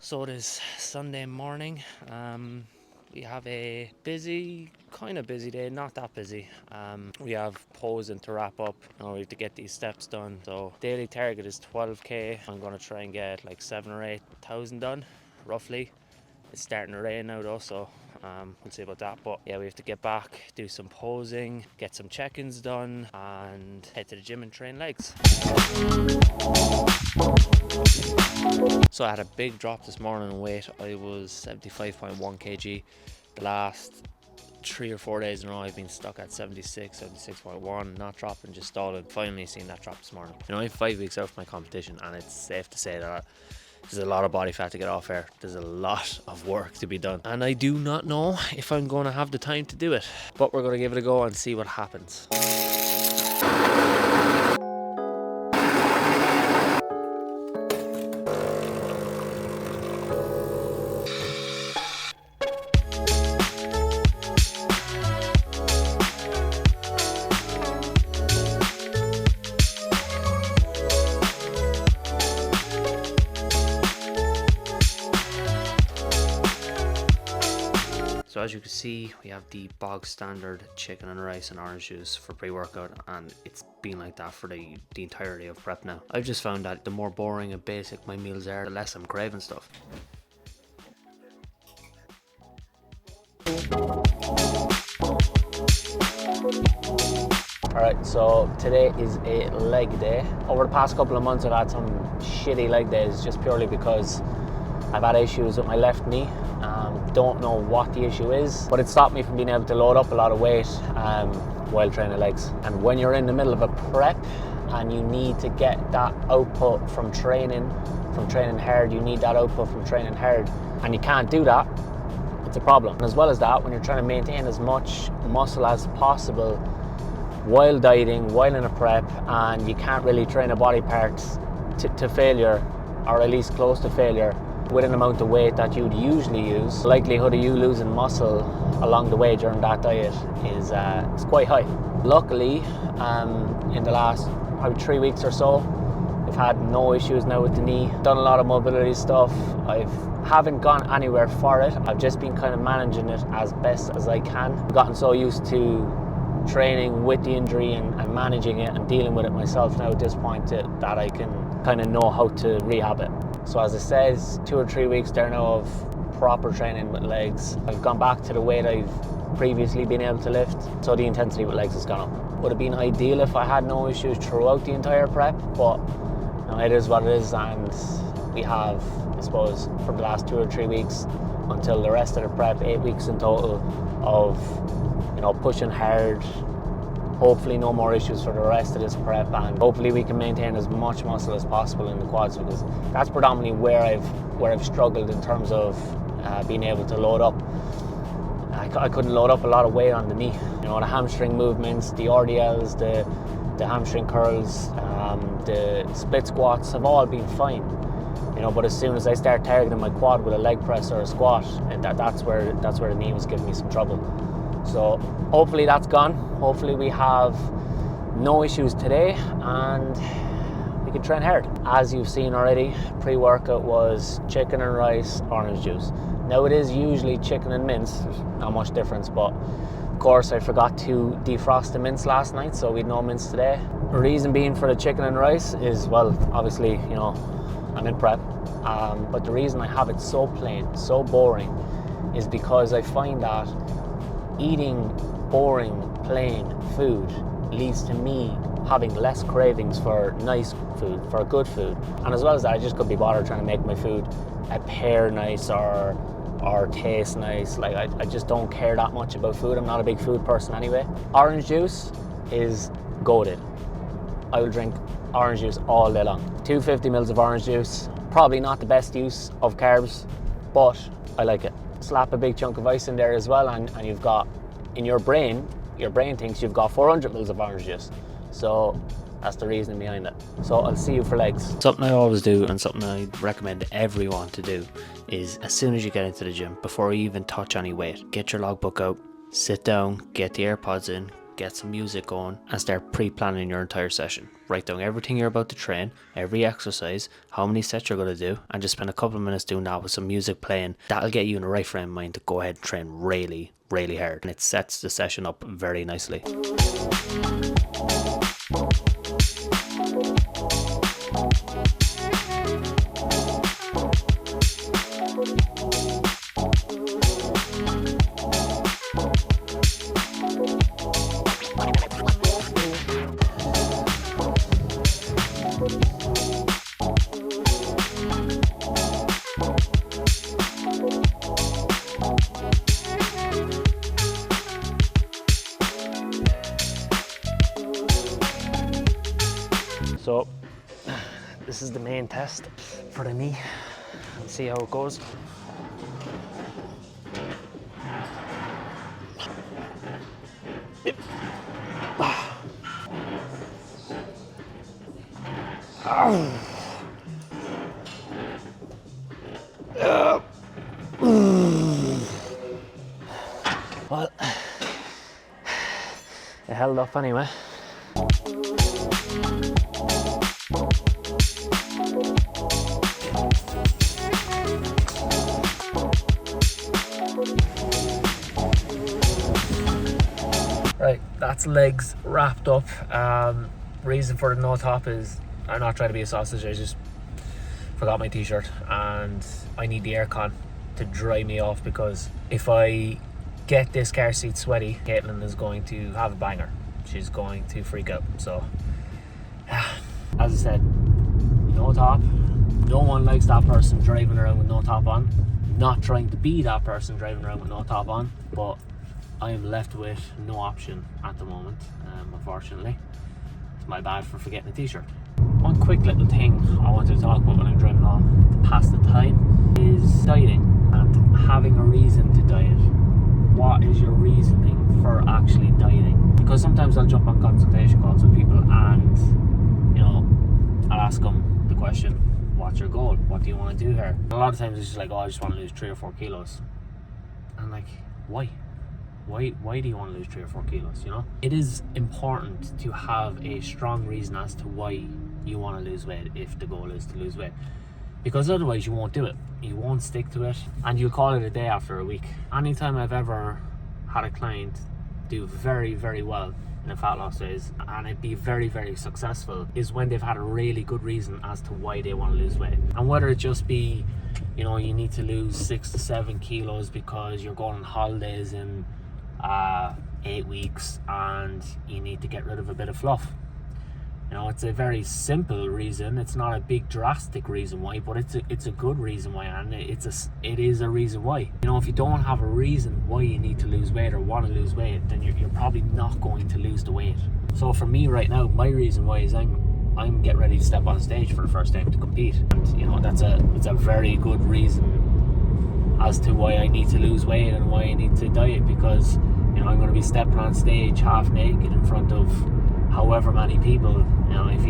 So it is Sunday morning. We have a kind of busy day, not that busy. We have posing to wrap up. We have to get these steps done. So daily target is 12k. I'm going to try and get like 7 or 8,000 done, roughly. It's starting to rain now though, so we'll see about that. But yeah, we have to get back, do some posing, get some check-ins done, and head to the gym and train legs. So I had a big drop this morning in weight. I was 75.1 kg. The last 3 or 4 days in a row I've been stuck at 76.1, not dropping, just stalling. Finally seen that drop this morning. I have 5 weeks out from my competition, and it's safe to say that there's a lot of body fat to get off here. There's a lot of work to be done, and I do not know if I'm going to have the time to do it, but we're going to give it a go and see what happens. So as you can see, we have the bog standard chicken and rice and orange juice for pre-workout, and it's been like that for the entirety of prep now. I've just found that the more boring and basic my meals are, the less I'm craving stuff. Alright, so today is a leg day. Over the past couple of months I've had some shitty leg days just purely because I've had issues with my left knee. Don't know what the issue is, but it stopped me from being able to load up a lot of weight while training legs. And when you're in the middle of a prep and you need to get that output from training hard, you need that output from training hard, and you can't do that, it's a problem. And as well as that, when you're trying to maintain as much muscle as possible while dieting, while in a prep, and you can't really train a body part to failure, or at least close to failure, with an amount of weight that you'd usually use, the likelihood of you losing muscle along the way during that diet is quite high. Luckily, in the last probably 3 weeks or so, I've had no issues now with the knee. Done a lot of mobility stuff. I haven't gone anywhere for it. I've just been kind of managing it as best as I can. I've gotten so used to training with the injury and managing it and dealing with it myself now at this point that I can kind of know how to rehab it. So as I said, 2 or 3 weeks there now of proper training with legs. I've gone back to the weight I've previously been able to lift, so the intensity with legs has gone up. Would have been ideal if I had no issues throughout the entire prep, but it is what it is, and we have, I suppose, for the last 2 or 3 weeks until the rest of the prep, 8 weeks in total of pushing hard. Hopefully no more issues for the rest of this prep, and hopefully we can maintain as much muscle as possible in the quads, because that's predominantly where I've struggled in terms of being able to load up. I couldn't load up a lot of weight on the knee. The hamstring movements, the RDLs, the hamstring curls, the split squats have all been fine. But as soon as I start targeting my quad with a leg press or a squat, and that's where the knee was giving me some trouble. So hopefully that's gone. Hopefully we have no issues today and we can train hard. As you've seen already, pre-workout was chicken and rice, orange juice. Now it is usually chicken and mince, there's not much difference, but of course I forgot to defrost the mince last night, so we'd no mince today. The reason being for the chicken and rice is, well, obviously, I'm in prep, but the reason I have it so plain, so boring, is because I find that eating boring, plain food leads to me having less cravings for nice food, for good food. And as well as that, I just couldn't be bothered trying to make my food appear nice or taste nice. Like, I just don't care that much about food. I'm not a big food person anyway. Orange juice is goated. I will drink orange juice all day long. 250 mils of orange juice, probably not the best use of carbs, but I like it. Slap a big chunk of ice in there as well, and you've got, in your brain thinks you've got 400 mils of orange juice. So that's the reason behind it. So I'll see you for legs. Something I always do, and something I recommend everyone to do, is as soon as you get into the gym, before you even touch any weight, get your logbook out, sit down, get the AirPods in, get some music going and start pre-planning your entire session. Write down everything you're about to train, every exercise, how many sets you're going to do, and just spend a couple of minutes doing that with some music playing. That'll get you in the right frame of mind to go ahead and train really, really hard, and it sets the session up very nicely. So this is the main test for the knee. Let's see how it goes. Well, it held up anyway. Right, that's legs wrapped up. Reason for the no top is I'm not trying to be a sausage, I just forgot my t-shirt and I need the aircon to dry me off, because if I get this car seat sweaty, Caitlin is going to have a banger. She's going to freak out. So as I said, no top. No one likes that person driving around with no top on. Not trying to be that person driving around with no top on, but I am left with no option at the moment, unfortunately. It's my bad for forgetting a t-shirt. One quick little thing I wanted to talk about when I'm driving home to pass the time is dieting and having a reason to diet. What is your reasoning for actually dieting? Because sometimes I'll jump on consultation calls with people and, you know, I'll ask them the question, what's your goal? What do you want to do here? And a lot of times it's just like, oh, I just want to lose 3 or 4 kilos. And I'm like, why? Why do you want to lose 3 or 4 kilos, you know? It is important to have a strong reason as to why you want to lose weight, if the goal is to lose weight. Because otherwise you won't do it. You won't stick to it and you'll call it a day after a week. Anytime I've ever had a client do very, very well in a fat loss phase and it be very, very successful is when they've had a really good reason as to why they want to lose weight. And whether it just be, you know, you need to lose 6 to 7 kilos because you're going on holidays in 8 weeks and you need to get rid of a bit of fluff. You know, it's a very simple reason. It's not a big drastic reason why, but it's a good reason why, and it is a reason why. You know, if you don't have a reason why you need to lose weight or want to lose weight, then you're probably not going to lose the weight. So for me right now, my reason why is I'm getting ready to step on stage for the first time to compete, and you know it's a very good reason as to why I need to lose weight and why I need to diet, because you know I'm going to be stepping on stage half naked in front of however many people. You know, if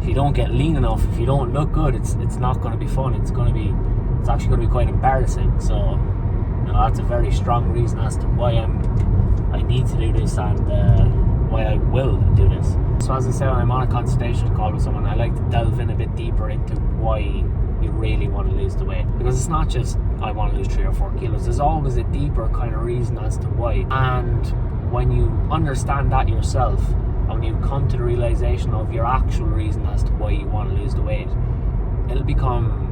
you don't get lean enough, if you don't look good, it's not going to be fun. It's actually going to be quite embarrassing. So you know, that's a very strong reason as to why I need to do this and why I will do this. So as I said, when I'm on a consultation call with someone, I like to delve in a bit deeper into why you really want to lose the weight, because it's not just I want to lose 3 or 4 kilos. There's always a deeper kind of reason as to why, and when you understand that yourself, and when you come to the realization of your actual reason as to why you want to lose the weight, it'll become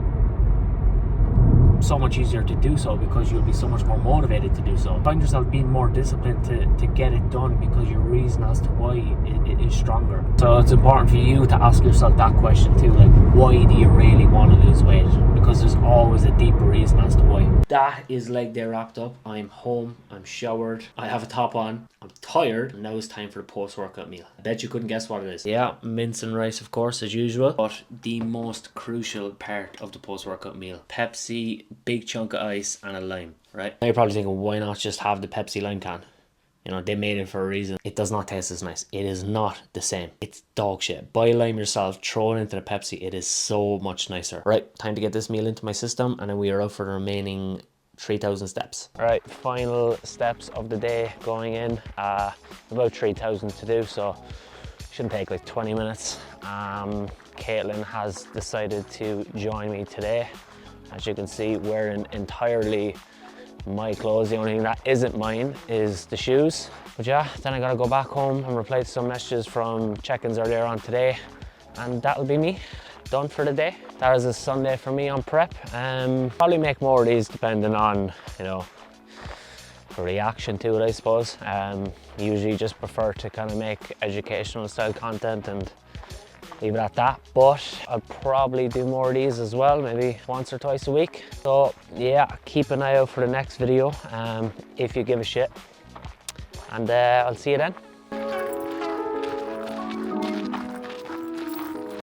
so much easier to do so, because you'll be so much more motivated to do so. Find yourself being more disciplined to get it done, because your reason as to why it is stronger. So it's important for you to ask yourself that question too, like, why do you really want to lose weight? Because there's always a deeper reason as to why. That is leg day wrapped up. I'm home, I'm showered, I have a top on, I'm tired, and now it's time for the post-workout meal. I bet you couldn't guess what it is. Yeah, mince and rice, of course, as usual, but the most crucial part of the post-workout meal: Pepsi, big chunk of ice, and a lime, right? Now you're probably thinking, why not just have the Pepsi lime can? You know, they made it for a reason. It does not taste as nice. It is not the same. It's dog shit. Buy a lime yourself, throw it into the Pepsi. It is so much nicer. Right, time to get this meal into my system, and then we are out for the remaining 3,000 steps. All right, final steps of the day going in. About 3,000 to do, so shouldn't take like 20 minutes. Caitlin has decided to join me today. As you can see, wearing entirely my clothes. The only thing that isn't mine is the shoes. But yeah, then I gotta go back home and reply to some messages from check-ins earlier on today, and that'll be me done for the day. That is a Sunday for me on prep. Probably make more of these depending on, you know, the reaction to it, I suppose. Usually just prefer to kind of make educational style content and leave it at that, but I'll probably do more of these as well, maybe once or twice a week. So yeah, keep an eye out for the next video if you give a shit, and I'll see you then.